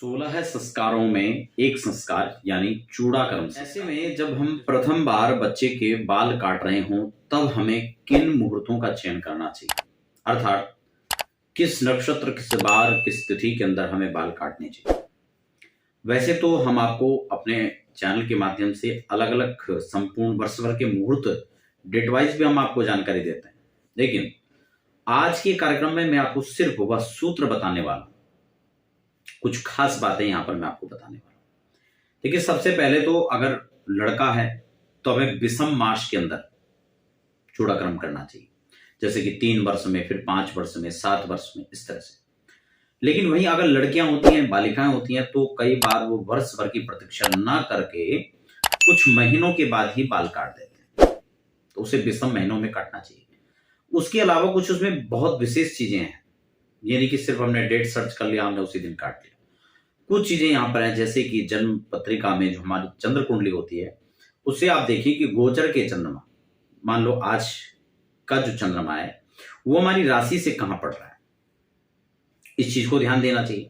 16 संस्कारों में एक संस्कार यानी चूड़ाकर्म। ऐसे में जब हम प्रथम बार बच्चे के बाल काट रहे हों तब हमें किन मुहूर्तों का चयन करना चाहिए, अर्थात किस नक्षत्र, किस बार, किस तिथि के अंदर हमें बाल काटने चाहिए। वैसे तो हम आपको अपने चैनल के माध्यम से अलग अलग संपूर्ण वर्ष भर के मुहूर्त डेट वाइज भी हम आपको जानकारी देते हैं, लेकिन आज के कार्यक्रम में मैं आपको सिर्फ वह सूत्र बताने वाला हूं। कुछ खास बातें यहां पर मैं आपको बताने वाला हूं। देखिए, सबसे पहले तो अगर लड़का है तो हमें विषम मास के अंदर चूड़ाक्रम करना चाहिए, जैसे कि 3 वर्ष में, फिर 5 वर्ष में, 7 वर्ष में, इस तरह से। लेकिन वहीं अगर लड़कियां होती हैं, बालिकाएं होती हैं, तो कई बार वो वर्ष भर की प्रतीक्षा ना करके कुछ महीनों के बाद ही बाल काट देते हैं, तो उसे विषम महीनों में काटना चाहिए। उसके अलावा कुछ उसमें बहुत विशेष चीजें हैं, ये नहीं कि सिर्फ हमने डेट सर्च कर लिया, हमने उसी दिन काट लिया। कुछ चीजें यहां पर हैं, जैसे कि जन्म पत्रिका में जो हमारी चंद्र कुंडली होती है, उससे आप देखिए कि गोचर के चंद्रमा, मान लो आज का जो चंद्रमा है वो हमारी राशि से कहां पड़ रहा है, इस चीज को ध्यान देना चाहिए।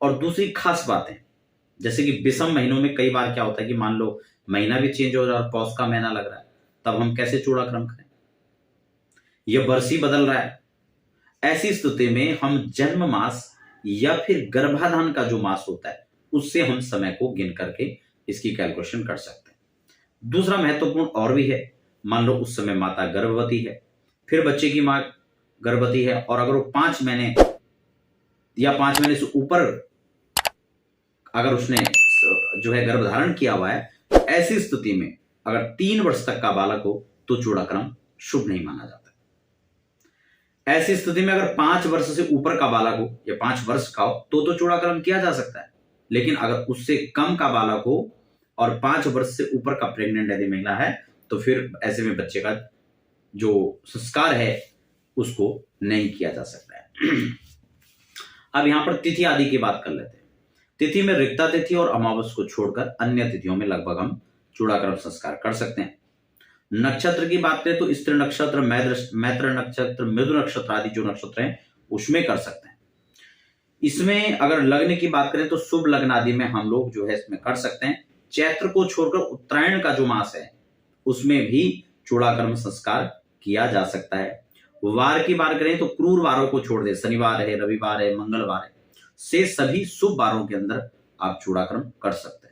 और दूसरी खास बात है, जैसे कि विषम महीनों में कई बार क्या होता है कि मान लो महीना भी चेंज हो रहा है और पौष का महीना लग रहा है, तब हम कैसे चूड़ाक्रम करें, यह वर्ष ही बदल रहा है। ऐसी स्थिति में हम जन्म मास या फिर गर्भाधान का जो मास होता है उससे हम समय को गिन करके इसकी कैलकुलेशन कर सकते हैं। दूसरा महत्वपूर्ण और भी है, मान लो उस समय माता गर्भवती है, फिर बच्चे की मां गर्भवती है, और अगर वो 5 महीने या 5 महीने से ऊपर अगर उसने जो है गर्भधारण किया हुआ है, तो ऐसी स्थिति में अगर 3 वर्ष तक का बालक हो तो चूड़ाक्रम शुभ नहीं माना जाता। ऐसी स्थिति में अगर 5 वर्ष से ऊपर का बालक हो या 5 वर्ष का हो तो चूड़ाक्रम किया जा सकता है, लेकिन अगर उससे कम का बालक हो और 5 वर्ष से ऊपर का प्रेग्नेंट यदि महिला है तो फिर ऐसे में बच्चे का जो संस्कार है उसको नहीं किया जा सकता है। अब यहां पर तिथि आदि की बात कर लेते हैं। तिथि में रिक्ता तिथि और अमावस को छोड़कर अन्य तिथियों में लगभग हम चूड़ाक्रम संस्कार कर सकते हैं। नक्षत्र की बात करें तो स्त्री नक्षत्र, मैत्र नक्षत्र, मृदु नक्षत्र आदि जो नक्षत्र हैं उसमें कर सकते हैं। इसमें अगर लग्न की बात करें तो शुभ लग्न आदि में हम लोग जो है इसमें कर सकते हैं। चैत्र को छोड़कर उत्तरायण का जो मास है उसमें भी चूड़ाक्रम संस्कार किया जा सकता है। वार की बात करें तो क्रूर वारों को छोड़ दे, शनिवार है, रविवार है, मंगलवार है, से सभी शुभ वारों के अंदर आप चूड़ाक्रम कर सकते हैं।